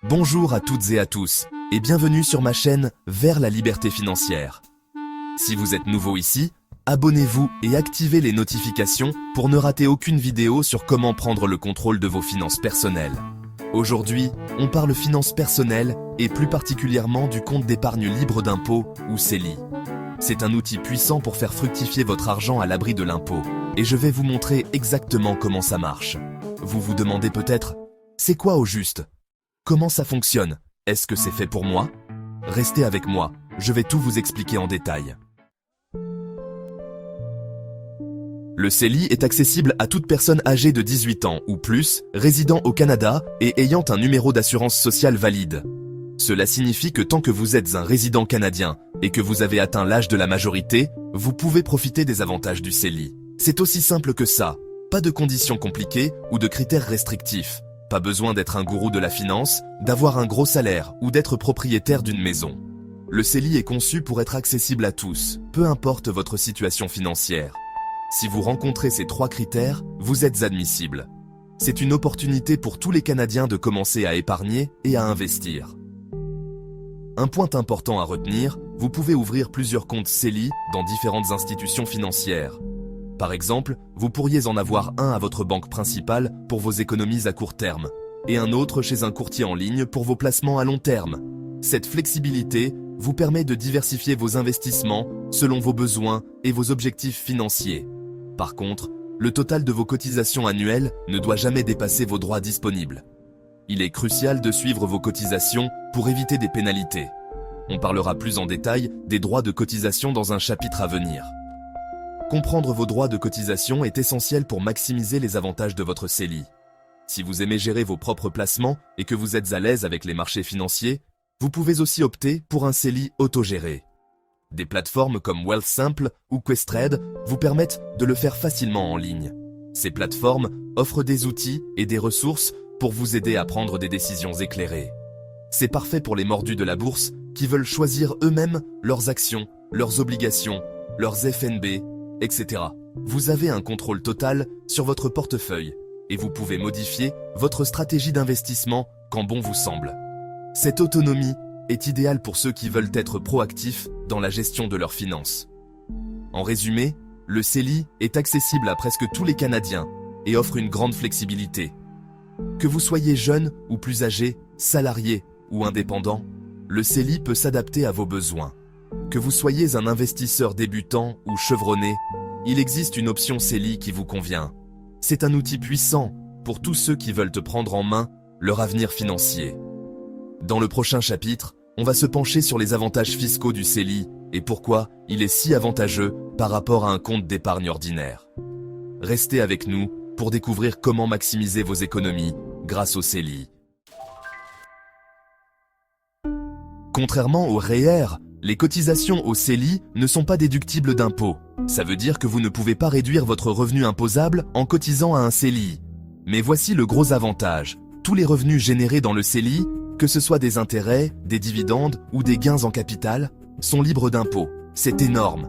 Bonjour à toutes et à tous, et bienvenue sur ma chaîne Vers la liberté financière. Si vous êtes nouveau ici, abonnez-vous et activez les notifications pour ne rater aucune vidéo sur comment prendre le contrôle de vos finances personnelles. Aujourd'hui, on parle finances personnelles et plus particulièrement du compte d'épargne libre d'impôt ou CELI. C'est un outil puissant pour faire fructifier votre argent à l'abri de l'impôt et je vais vous montrer exactement comment ça marche. Vous vous demandez peut-être, c'est quoi au juste? Comment ça fonctionne? Est-ce que c'est fait pour moi? Restez avec moi, je vais tout vous expliquer en détail. Le CELI est accessible à toute personne âgée de 18 ans ou plus, résidant au Canada et ayant un numéro d'assurance sociale valide. Cela signifie que tant que vous êtes un résident canadien et que vous avez atteint l'âge de la majorité, vous pouvez profiter des avantages du CELI. C'est aussi simple que ça, pas de conditions compliquées ou de critères restrictifs. Pas besoin d'être un gourou de la finance, d'avoir un gros salaire ou d'être propriétaire d'une maison. Le CELI est conçu pour être accessible à tous, peu importe votre situation financière. Si vous rencontrez ces 3 critères, vous êtes admissible. C'est une opportunité pour tous les Canadiens de commencer à épargner et à investir. Un point important à retenir, vous pouvez ouvrir plusieurs comptes CELI dans différentes institutions financières. Par exemple, vous pourriez en avoir un à votre banque principale pour vos économies à court terme, et un autre chez un courtier en ligne pour vos placements à long terme. Cette flexibilité vous permet de diversifier vos investissements selon vos besoins et vos objectifs financiers. Par contre, le total de vos cotisations annuelles ne doit jamais dépasser vos droits disponibles. Il est crucial de suivre vos cotisations pour éviter des pénalités. On parlera plus en détail des droits de cotisation dans un chapitre à venir. Comprendre vos droits de cotisation est essentiel pour maximiser les avantages de votre CELI. Si vous aimez gérer vos propres placements et que vous êtes à l'aise avec les marchés financiers, vous pouvez aussi opter pour un CELI autogéré. Des plateformes comme Wealthsimple ou Questrade vous permettent de le faire facilement en ligne. Ces plateformes offrent des outils et des ressources pour vous aider à prendre des décisions éclairées. C'est parfait pour les mordus de la bourse qui veulent choisir eux-mêmes leurs actions, leurs obligations, leurs FNB, etc. Vous avez un contrôle total sur votre portefeuille et vous pouvez modifier votre stratégie d'investissement quand bon vous semble. Cette autonomie est idéale pour ceux qui veulent être proactifs dans la gestion de leurs finances. En résumé, le CELI est accessible à presque tous les Canadiens et offre une grande flexibilité. Que vous soyez jeune ou plus âgé, salarié ou indépendant, le CELI peut s'adapter à vos besoins. Que vous soyez un investisseur débutant ou chevronné, il existe une option CELI qui vous convient. C'est un outil puissant pour tous ceux qui veulent prendre en main leur avenir financier. Dans le prochain chapitre, on va se pencher sur les avantages fiscaux du CELI et pourquoi il est si avantageux par rapport à un compte d'épargne ordinaire. Restez avec nous pour découvrir comment maximiser vos économies grâce au CELI. Contrairement au REER, les cotisations au CELI ne sont pas déductibles d'impôts. Ça veut dire que vous ne pouvez pas réduire votre revenu imposable en cotisant à un CELI. Mais voici le gros avantage. Tous les revenus générés dans le CELI, que ce soit des intérêts, des dividendes ou des gains en capital, sont libres d'impôts. C'est énorme.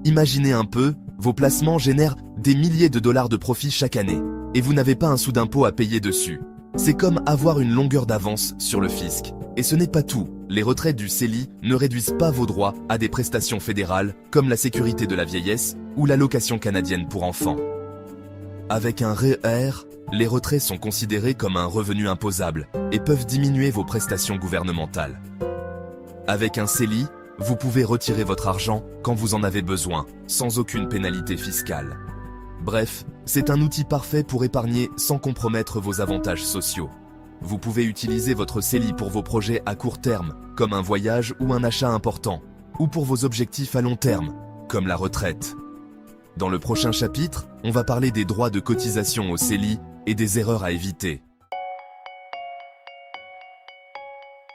Imaginez un peu, vos placements génèrent des milliers de dollars de profit chaque année, et vous n'avez pas un sou d'impôt à payer dessus. C'est comme avoir une longueur d'avance sur le fisc. Et ce n'est pas tout. Les retraites du CELI ne réduisent pas vos droits à des prestations fédérales comme la sécurité de la vieillesse ou l'allocation canadienne pour enfants. Avec un REER, les retraits sont considérés comme un revenu imposable et peuvent diminuer vos prestations gouvernementales. Avec un CELI, vous pouvez retirer votre argent quand vous en avez besoin, sans aucune pénalité fiscale. Bref, c'est un outil parfait pour épargner sans compromettre vos avantages sociaux. Vous pouvez utiliser votre CELI pour vos projets à court terme, comme un voyage ou un achat important, ou pour vos objectifs à long terme, comme la retraite. Dans le prochain chapitre, on va parler des droits de cotisation au CELI et des erreurs à éviter.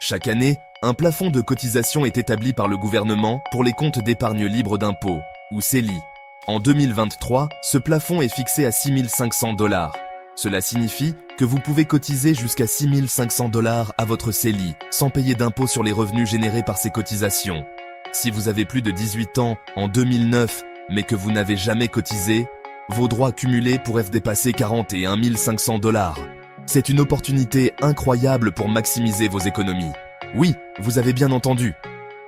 Chaque année, un plafond de cotisation est établi par le gouvernement pour les comptes d'épargne libre d'impôt, ou CELI. En 2023, ce plafond est fixé à 6 500 $. Cela signifie que vous pouvez cotiser jusqu'à 6 500 $ à votre CELI, sans payer d'impôt sur les revenus générés par ces cotisations. Si vous avez plus de 18 ans en 2009, mais que vous n'avez jamais cotisé, vos droits cumulés pourraient dépasser 41 500 $. C'est une opportunité incroyable pour maximiser vos économies. Oui, vous avez bien entendu.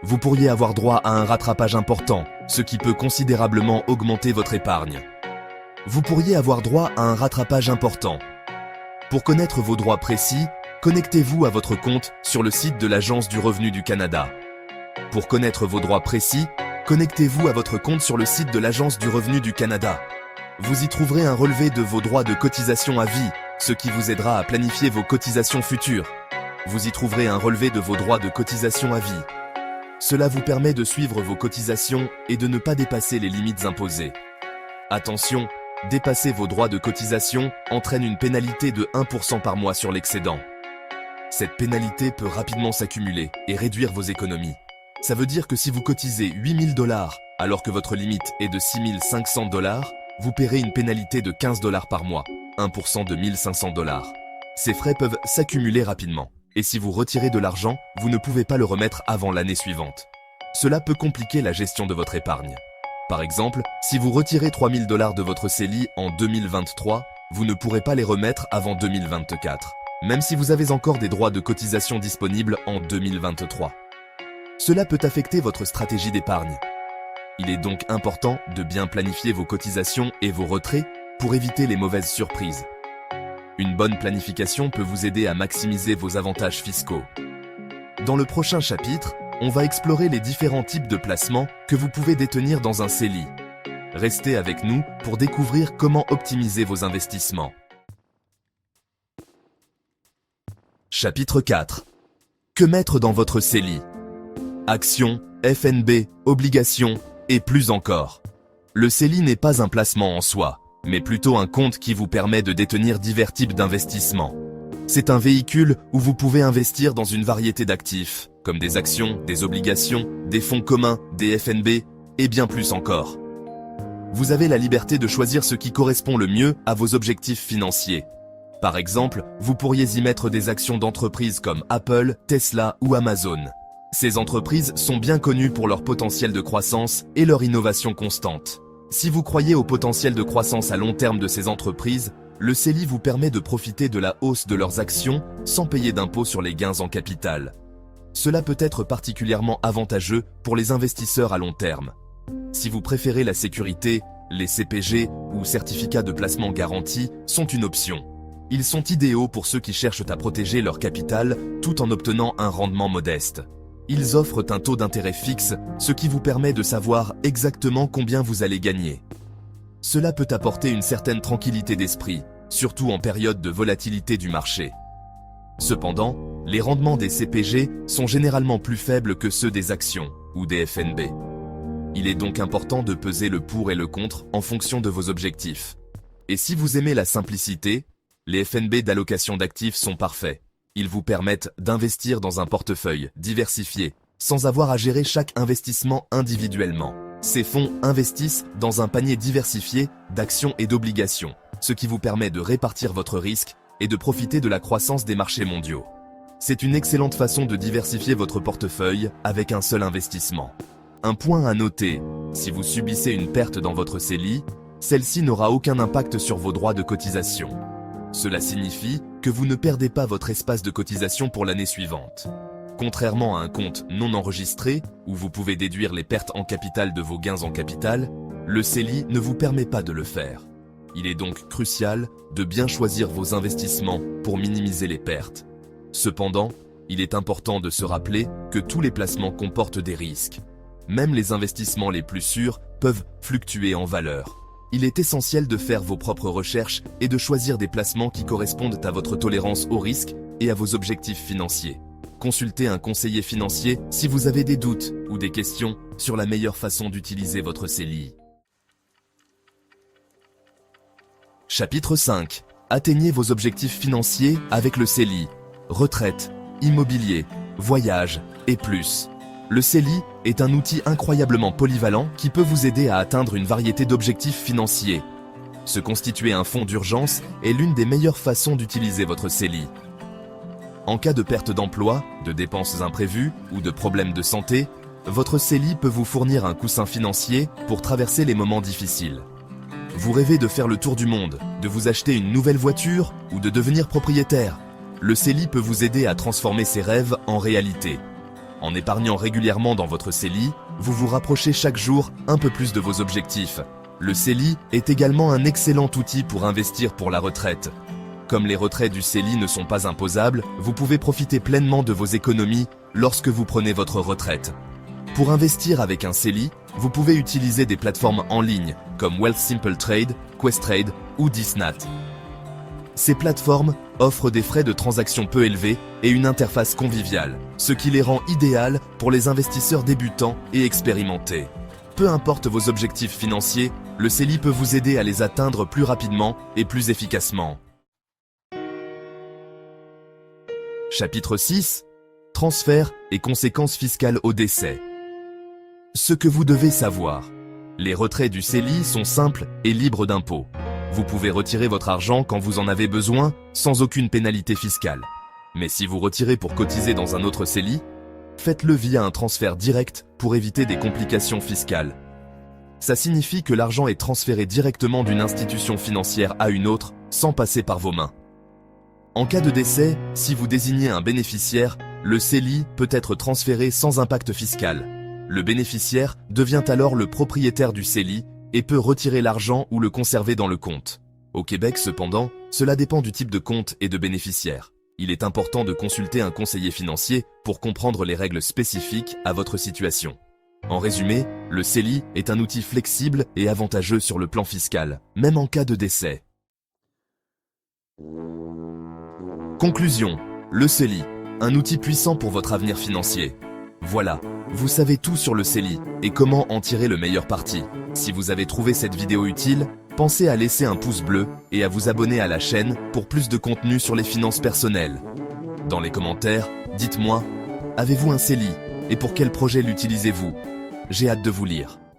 Vous pourriez avoir droit à un rattrapage important, ce qui peut considérablement augmenter votre épargne. Vous pourriez avoir droit à un rattrapage important. Pour connaître vos droits précis, connectez-vous à votre compte sur le site de l'Agence du revenu du Canada. Pour connaître vos droits précis, connectez-vous à votre compte sur le site de l'Agence du revenu du Canada. Vous y trouverez un relevé de vos droits de cotisation à vie, ce qui vous aidera à planifier vos cotisations futures. Vous y trouverez un relevé de vos droits de cotisation à vie. Cela vous permet de suivre vos cotisations et de ne pas dépasser les limites imposées. Attention, dépasser vos droits de cotisation entraîne une pénalité de 1% par mois sur l'excédent. Cette pénalité peut rapidement s'accumuler et réduire vos économies. Ça veut dire que si vous cotisez 8 000 $ alors que votre limite est de 6 500 $, vous paierez une pénalité de 15 $ par mois, 1% de 1 500 $. Ces frais peuvent s'accumuler rapidement. Et si vous retirez de l'argent, vous ne pouvez pas le remettre avant l'année suivante. Cela peut compliquer la gestion de votre épargne. Par exemple, si vous retirez 3 000 $ de votre CELI en 2023, vous ne pourrez pas les remettre avant 2024, même si vous avez encore des droits de cotisation disponibles en 2023. Cela peut affecter votre stratégie d'épargne. Il est donc important de bien planifier vos cotisations et vos retraits pour éviter les mauvaises surprises. Une bonne planification peut vous aider à maximiser vos avantages fiscaux. Dans le prochain chapitre, on va explorer les différents types de placements que vous pouvez détenir dans un CELI. Restez avec nous pour découvrir comment optimiser vos investissements. Chapitre 4. Que mettre dans votre CELI? Actions, FNB, obligations et plus encore. Le CELI n'est pas un placement en soi, mais plutôt un compte qui vous permet de détenir divers types d'investissements. C'est un véhicule où vous pouvez investir dans une variété d'actifs, comme des actions, des obligations, des fonds communs, des FNB, et bien plus encore. Vous avez la liberté de choisir ce qui correspond le mieux à vos objectifs financiers. Par exemple, vous pourriez y mettre des actions d'entreprises comme Apple, Tesla ou Amazon. Ces entreprises sont bien connues pour leur potentiel de croissance et leur innovation constante. Si vous croyez au potentiel de croissance à long terme de ces entreprises, le CELI vous permet de profiter de la hausse de leurs actions sans payer d'impôt sur les gains en capital. Cela peut être particulièrement avantageux pour les investisseurs à long terme. Si vous préférez la sécurité, les CPG ou certificats de placement garantis sont une option. Ils sont idéaux pour ceux qui cherchent à protéger leur capital tout en obtenant un rendement modeste. Ils offrent un taux d'intérêt fixe, ce qui vous permet de savoir exactement combien vous allez gagner. Cela peut apporter une certaine tranquillité d'esprit, surtout en période de volatilité du marché. Cependant, les rendements des CPG sont généralement plus faibles que ceux des actions ou des FNB. Il est donc important de peser le pour et le contre en fonction de vos objectifs. Et si vous aimez la simplicité, les FNB d'allocation d'actifs sont parfaits. Ils vous permettent d'investir dans un portefeuille diversifié, sans avoir à gérer chaque investissement individuellement. Ces fonds investissent dans un panier diversifié d'actions et d'obligations, ce qui vous permet de répartir votre risque et de profiter de la croissance des marchés mondiaux. C'est une excellente façon de diversifier votre portefeuille avec un seul investissement. Un point à noter, si vous subissez une perte dans votre CELI, celle-ci n'aura aucun impact sur vos droits de cotisation. Cela signifie que vous ne perdez pas votre espace de cotisation pour l'année suivante. Contrairement à un compte non enregistré, où vous pouvez déduire les pertes en capital de vos gains en capital, le CELI ne vous permet pas de le faire. Il est donc crucial de bien choisir vos investissements pour minimiser les pertes. Cependant, il est important de se rappeler que tous les placements comportent des risques. Même les investissements les plus sûrs peuvent fluctuer en valeur. Il est essentiel de faire vos propres recherches et de choisir des placements qui correspondent à votre tolérance au risque et à vos objectifs financiers. Consultez un conseiller financier si vous avez des doutes ou des questions sur la meilleure façon d'utiliser votre CELI. Chapitre 5. Atteignez vos objectifs financiers avec le CELI. Retraite, immobilier, voyage et plus. Le CELI est un outil incroyablement polyvalent qui peut vous aider à atteindre une variété d'objectifs financiers. Se constituer un fonds d'urgence est l'une des meilleures façons d'utiliser votre CELI. En cas de perte d'emploi, de dépenses imprévues ou de problèmes de santé, votre CELI peut vous fournir un coussin financier pour traverser les moments difficiles. Vous rêvez de faire le tour du monde, de vous acheter une nouvelle voiture ou de devenir propriétaire. Le CELI peut vous aider à transformer ces rêves en réalité. En épargnant régulièrement dans votre CELI, vous vous rapprochez chaque jour un peu plus de vos objectifs. Le CELI est également un excellent outil pour investir pour la retraite. Comme les retraits du CELI ne sont pas imposables, vous pouvez profiter pleinement de vos économies lorsque vous prenez votre retraite. Pour investir avec un CELI, vous pouvez utiliser des plateformes en ligne comme Wealthsimple Trade, Questrade ou Disnat. Ces plateformes offrent des frais de transaction peu élevés et une interface conviviale, ce qui les rend idéales pour les investisseurs débutants et expérimentés. Peu importe vos objectifs financiers, le CELI peut vous aider à les atteindre plus rapidement et plus efficacement. Chapitre 6. Transfert et conséquences fiscales au décès. Ce que vous devez savoir. Les retraits du CELI sont simples et libres d'impôts. Vous pouvez retirer votre argent quand vous en avez besoin, sans aucune pénalité fiscale. Mais si vous retirez pour cotiser dans un autre CELI, faites-le via un transfert direct pour éviter des complications fiscales. Ça signifie que l'argent est transféré directement d'une institution financière à une autre, sans passer par vos mains. En cas de décès, si vous désignez un bénéficiaire, le CELI peut être transféré sans impact fiscal. Le bénéficiaire devient alors le propriétaire du CELI et peut retirer l'argent ou le conserver dans le compte. Au Québec, cependant, cela dépend du type de compte et de bénéficiaire. Il est important de consulter un conseiller financier pour comprendre les règles spécifiques à votre situation. En résumé, le CELI est un outil flexible et avantageux sur le plan fiscal, même en cas de décès. Conclusion. Le CELI, un outil puissant pour votre avenir financier. Voilà, vous savez tout sur le CELI et comment en tirer le meilleur parti. Si vous avez trouvé cette vidéo utile, pensez à laisser un pouce bleu et à vous abonner à la chaîne pour plus de contenu sur les finances personnelles. Dans les commentaires, dites-moi, avez-vous un CELI et pour quel projet l'utilisez-vous? J'ai hâte de vous lire.